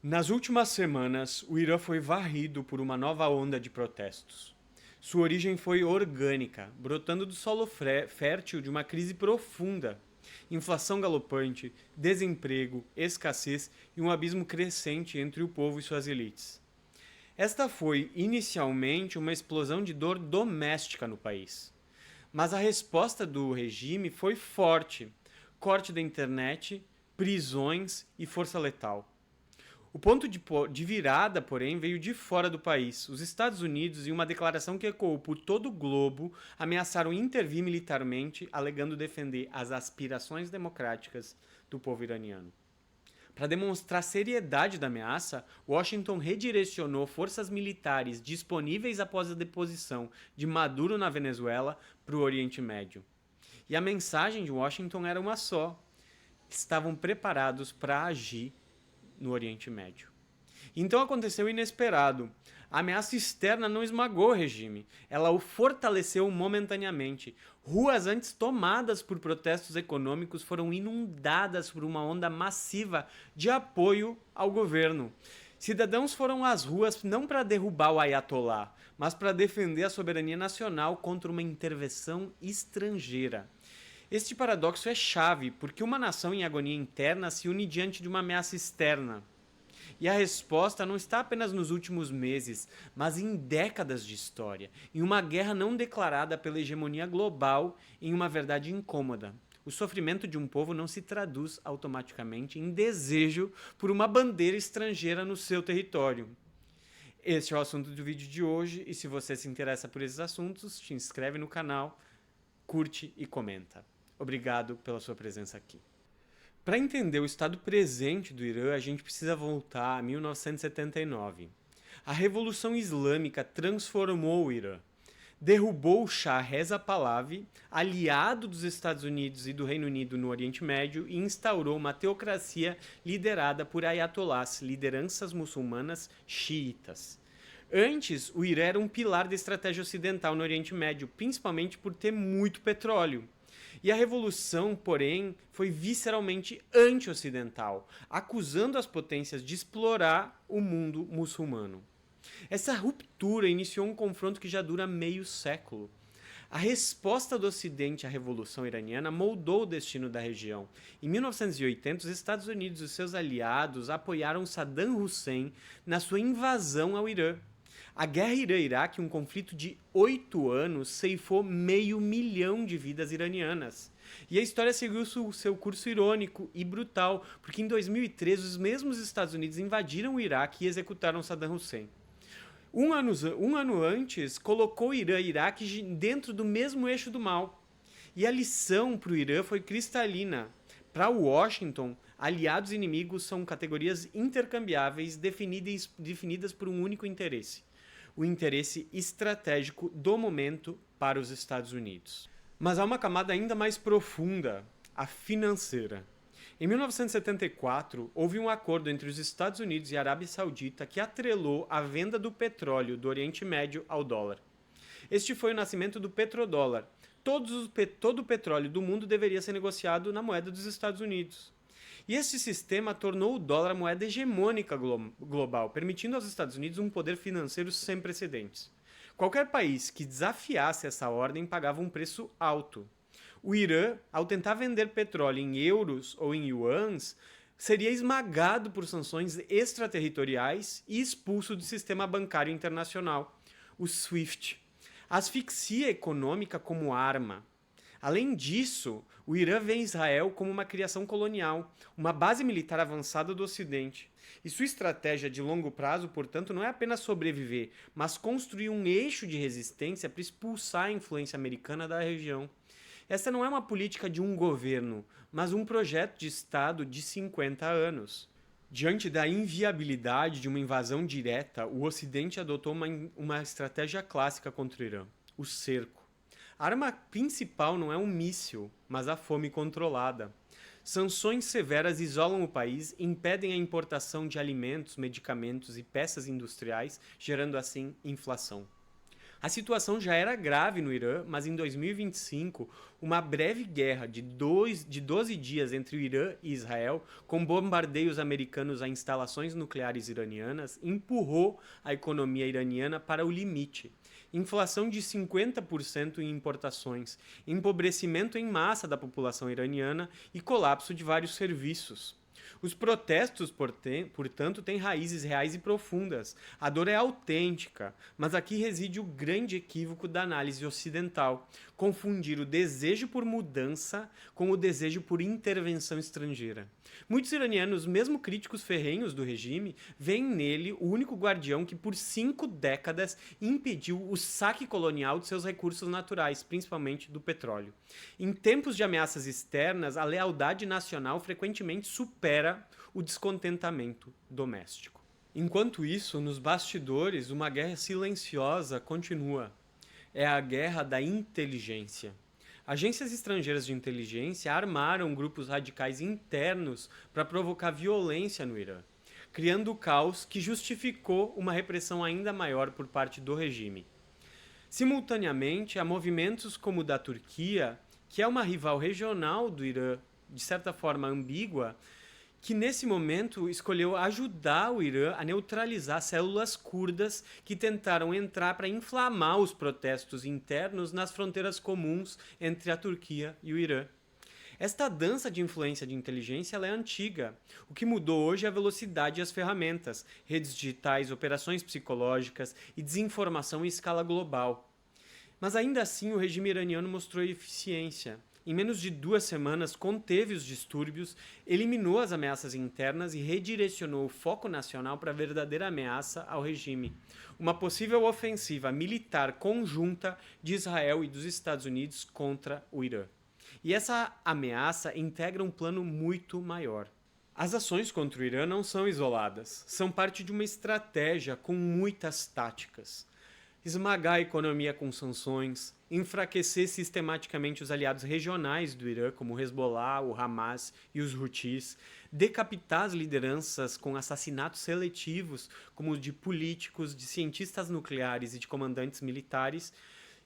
Nas últimas semanas, o Irã foi varrido por uma nova onda de protestos. Sua origem foi orgânica, brotando do solo fértil de uma crise profunda. Inflação galopante, desemprego, escassez e um abismo crescente entre o povo e suas elites. Esta foi, inicialmente, uma explosão de dor doméstica no país. Mas a resposta do regime foi forte: corte da internet, prisões e força letal. O ponto de virada, porém, veio de fora do país. Os Estados Unidos, em uma declaração que ecoou por todo o globo, ameaçaram intervir militarmente, alegando defender as aspirações democráticas do povo iraniano. Para demonstrar a seriedade da ameaça, Washington redirecionou forças militares disponíveis após a deposição de Maduro na Venezuela para o Oriente Médio. E a mensagem de Washington era uma só: estavam preparados para agir no Oriente Médio. Então aconteceu o inesperado. A ameaça externa não esmagou o regime, ela o fortaleceu momentaneamente. Ruas antes tomadas por protestos econômicos foram inundadas por uma onda massiva de apoio ao governo. Cidadãos foram às ruas não para derrubar o Ayatollah, mas para defender a soberania nacional contra uma intervenção estrangeira. Este paradoxo é chave, porque uma nação em agonia interna se une diante de uma ameaça externa. E a resposta não está apenas nos últimos meses, mas em décadas de história, em uma guerra não declarada pela hegemonia global, em uma verdade incômoda. O sofrimento de um povo não se traduz automaticamente em desejo por uma bandeira estrangeira no seu território. Este é o assunto do vídeo de hoje, e se você se interessa por esses assuntos, te inscreve no canal, curte e comenta. Obrigado pela sua presença aqui. Para entender o estado presente do Irã, a gente precisa voltar a 1979. A Revolução Islâmica transformou o Irã. Derrubou o Shah Reza Pahlavi, aliado dos Estados Unidos e do Reino Unido no Oriente Médio, e instaurou uma teocracia liderada por ayatollahs, lideranças muçulmanas xiitas. Antes, o Irã era um pilar da estratégia ocidental no Oriente Médio, principalmente por ter muito petróleo. E a revolução, porém, foi visceralmente anti-ocidental, acusando as potências de explorar o mundo muçulmano. Essa ruptura iniciou um confronto que já dura meio século. A resposta do Ocidente à Revolução Iraniana moldou o destino da região. Em 1980, os Estados Unidos e seus aliados apoiaram Saddam Hussein na sua invasão ao Irã. A guerra Irã-Iraque, um conflito de 8 anos, ceifou 500 mil de vidas iranianas. E a história seguiu seu curso irônico e brutal, porque em 2013 os mesmos Estados Unidos invadiram o Iraque e executaram Saddam Hussein. Um ano antes, colocou o Irã e Iraque dentro do mesmo eixo do mal. E a lição para o Irã foi cristalina. Para Washington, aliados e inimigos são categorias intercambiáveis definidas por um único interesse: o interesse estratégico do momento para os Estados Unidos. Mas há uma camada ainda mais profunda, a financeira. Em 1974, houve um acordo entre os Estados Unidos e a Arábia Saudita que atrelou a venda do petróleo do Oriente Médio ao dólar. Este foi o nascimento do petrodólar. Todo o petróleo do mundo deveria ser negociado na moeda dos Estados Unidos. E este sistema tornou o dólar a moeda hegemônica global, permitindo aos Estados Unidos um poder financeiro sem precedentes. Qualquer país que desafiasse essa ordem pagava um preço alto. O Irã, ao tentar vender petróleo em euros ou em yuans, seria esmagado por sanções extraterritoriais e expulso do sistema bancário internacional, o SWIFT. Asfixia econômica como arma. Além disso, o Irã vê Israel como uma criação colonial, uma base militar avançada do Ocidente. E sua estratégia de longo prazo, portanto, não é apenas sobreviver, mas construir um eixo de resistência para expulsar a influência americana da região. Essa não é uma política de um governo, mas um projeto de Estado de 50 anos. Diante da inviabilidade de uma invasão direta, o Ocidente adotou uma estratégia clássica contra o Irã: o cerco. A arma principal não é um míssil, mas a fome controlada. Sanções severas isolam o país e impedem a importação de alimentos, medicamentos e peças industriais, gerando assim inflação. A situação já era grave no Irã, mas em 2025, uma breve guerra de 12 dias entre o Irã e Israel, com bombardeios americanos a instalações nucleares iranianas, empurrou a economia iraniana para o limite. Inflação de 50% em importações, empobrecimento em massa da população iraniana e colapso de vários serviços. Os protestos, portanto, têm raízes reais e profundas. A dor é autêntica, mas aqui reside o grande equívoco da análise ocidental: confundir o desejo por mudança com o desejo por intervenção estrangeira. Muitos iranianos, mesmo críticos ferrenhos do regime, veem nele o único guardião que por 5 décadas impediu o saque colonial de seus recursos naturais, principalmente do petróleo. Em tempos de ameaças externas, a lealdade nacional frequentemente supera o descontentamento doméstico. Enquanto isso, nos bastidores, uma guerra silenciosa continua. É a guerra da inteligência. Agências estrangeiras de inteligência armaram grupos radicais internos para provocar violência no Irã, criando o caos que justificou uma repressão ainda maior por parte do regime. Simultaneamente, há movimentos como o da Turquia, que é uma rival regional do Irã, de certa forma ambígua, que nesse momento escolheu ajudar o Irã a neutralizar células curdas que tentaram entrar para inflamar os protestos internos nas fronteiras comuns entre a Turquia e o Irã. Esta dança de influência de inteligência ela é antiga. O que mudou hoje é a velocidade e as ferramentas, redes digitais, operações psicológicas e desinformação em escala global. Mas ainda assim o regime iraniano mostrou eficiência. Em menos de 2 semanas, conteve os distúrbios, eliminou as ameaças internas e redirecionou o foco nacional para a verdadeira ameaça ao regime: uma possível ofensiva militar conjunta de Israel e dos Estados Unidos contra o Irã. E essa ameaça integra um plano muito maior. As ações contra o Irã não são isoladas, são parte de uma estratégia com muitas táticas. Esmagar a economia com sanções, enfraquecer sistematicamente os aliados regionais do Irã, como o Hezbollah, o Hamas e os Houthis, decapitar as lideranças com assassinatos seletivos, como os de políticos, de cientistas nucleares e de comandantes militares,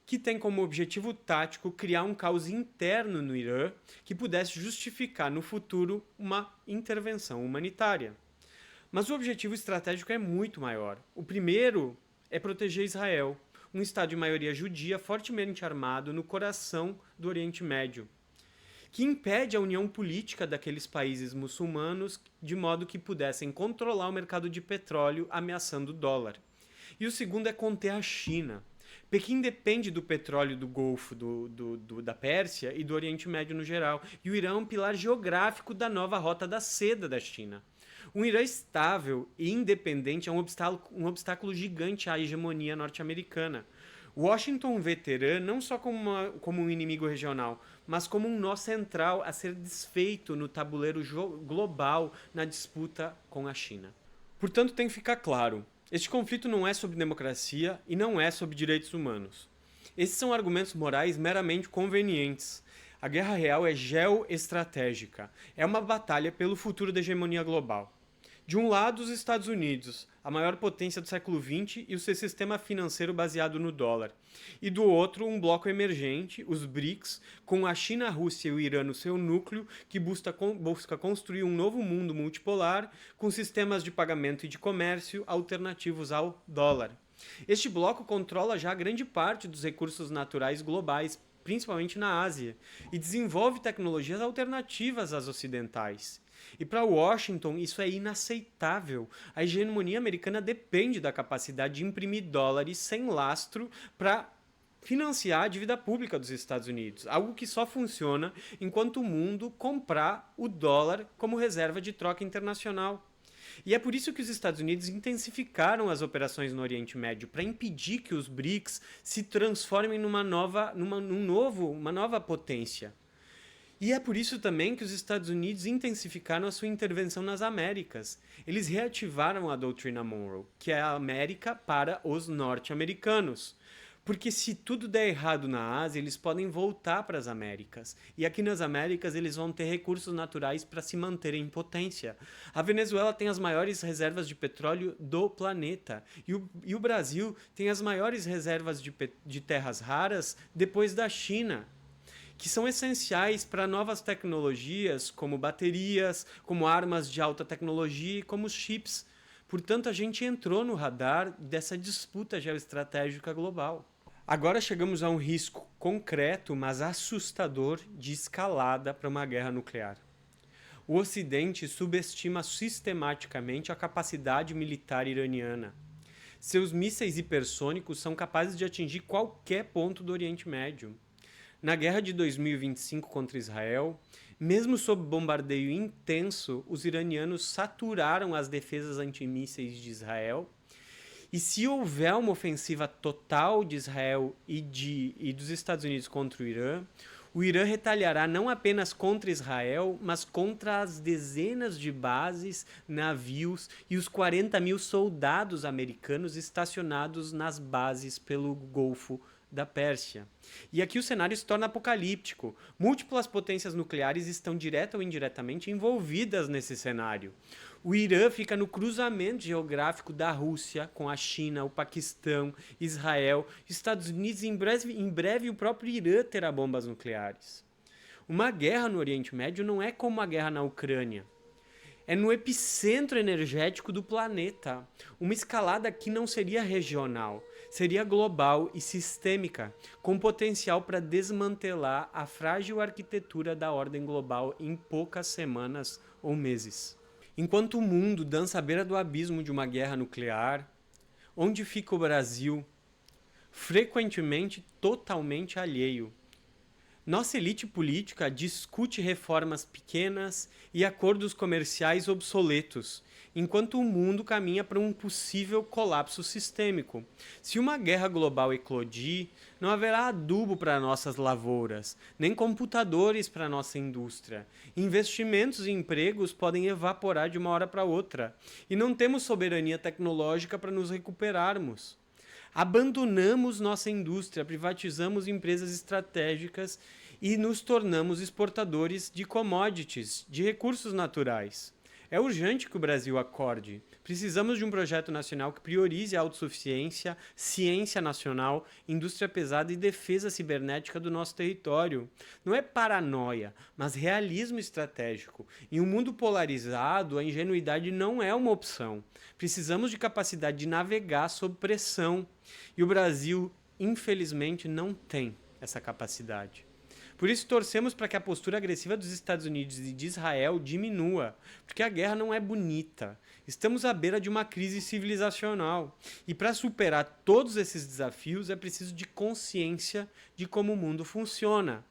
que tem como objetivo tático criar um caos interno no Irã que pudesse justificar no futuro uma intervenção humanitária. Mas o objetivo estratégico é muito maior. O primeiro é proteger Israel, um Estado de maioria judia fortemente armado no coração do Oriente Médio, que impede a união política daqueles países muçulmanos de modo que pudessem controlar o mercado de petróleo ameaçando o dólar. E o segundo é conter a China. Pequim depende do petróleo do Golfo da Pérsia e do Oriente Médio no geral, e o Irã é um pilar geográfico da nova rota da seda da China. Um Irã estável e independente é um obstáculo gigante à hegemonia norte-americana. Washington vê Teherã não só como um inimigo regional, mas como um nó central a ser desfeito no tabuleiro global na disputa com a China. Portanto, tem que ficar claro: este conflito não é sobre democracia e não é sobre direitos humanos. Esses são argumentos morais meramente convenientes. A guerra real é geoestratégica. É uma batalha pelo futuro da hegemonia global. De um lado, os Estados Unidos, a maior potência do século XX e o seu sistema financeiro baseado no dólar. E do outro, um bloco emergente, os BRICS, com a China, a Rússia e o Irã no seu núcleo, que busca construir um novo mundo multipolar com sistemas de pagamento e de comércio alternativos ao dólar. Este bloco controla já grande parte dos recursos naturais globais, principalmente na Ásia, e desenvolve tecnologias alternativas às ocidentais. E para Washington isso é inaceitável. A hegemonia americana depende da capacidade de imprimir dólares sem lastro para financiar a dívida pública dos Estados Unidos, algo que só funciona enquanto o mundo comprar o dólar como reserva de troca internacional. E é por isso que os Estados Unidos intensificaram as operações no Oriente Médio, para impedir que os BRICS se transformem numa nova potência. E é por isso também que os Estados Unidos intensificaram a sua intervenção nas Américas. Eles reativaram a doutrina Monroe, que é a América para os norte-americanos. Porque se tudo der errado na Ásia, eles podem voltar para as Américas. E aqui nas Américas eles vão ter recursos naturais para se manterem em potência. A Venezuela tem as maiores reservas de petróleo do planeta. E o Brasil tem as maiores reservas de terras raras depois da China, que são essenciais para novas tecnologias, como baterias, como armas de alta tecnologia e como chips. Portanto, a gente entrou no radar dessa disputa geoestratégica global. Agora chegamos a um risco concreto, mas assustador, de escalada para uma guerra nuclear. O Ocidente subestima sistematicamente a capacidade militar iraniana. Seus mísseis hipersônicos são capazes de atingir qualquer ponto do Oriente Médio. Na guerra de 2025 contra Israel, mesmo sob bombardeio intenso, os iranianos saturaram as defesas antimísseis de Israel. E se houver uma ofensiva total de Israel e dos Estados Unidos contra o Irã retaliará não apenas contra Israel, mas contra as dezenas de bases, navios e os 40 mil soldados americanos estacionados nas bases pelo Golfo da Pérsia. E aqui o cenário se torna apocalíptico. Múltiplas potências nucleares estão direta ou indiretamente envolvidas nesse cenário. O Irã fica no cruzamento geográfico da Rússia com a China, o Paquistão, Israel, Estados Unidos e em breve o próprio Irã terá bombas nucleares. Uma guerra no Oriente Médio não é como a guerra na Ucrânia. É no epicentro energético do planeta. Uma escalada que não seria regional, seria global e sistêmica, com potencial para desmantelar a frágil arquitetura da ordem global em poucas semanas ou meses. Enquanto o mundo dança à beira do abismo de uma guerra nuclear, onde fica o Brasil? Frequentemente totalmente alheio. Nossa elite política discute reformas pequenas e acordos comerciais obsoletos, enquanto o mundo caminha para um possível colapso sistêmico. Se uma guerra global eclodir, não haverá adubo para nossas lavouras, nem computadores para nossa indústria. Investimentos e empregos podem evaporar de uma hora para outra, e não temos soberania tecnológica para nos recuperarmos. Abandonamos nossa indústria, privatizamos empresas estratégicas e nos tornamos exportadores de commodities, de recursos naturais. É urgente que o Brasil acorde. Precisamos de um projeto nacional que priorize a autossuficiência, ciência nacional, indústria pesada e defesa cibernética do nosso território. Não é paranoia, mas realismo estratégico. Em um mundo polarizado, a ingenuidade não é uma opção. Precisamos de capacidade de navegar sob pressão. E o Brasil, infelizmente, não tem essa capacidade. Por isso, torcemos para que a postura agressiva dos Estados Unidos e de Israel diminua, porque a guerra não é bonita. Estamos à beira de uma crise civilizacional. E para superar todos esses desafios, é preciso de consciência de como o mundo funciona.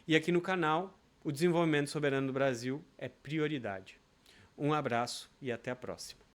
E aqui no canal, o desenvolvimento soberano do Brasil é prioridade. Um abraço e até a próxima.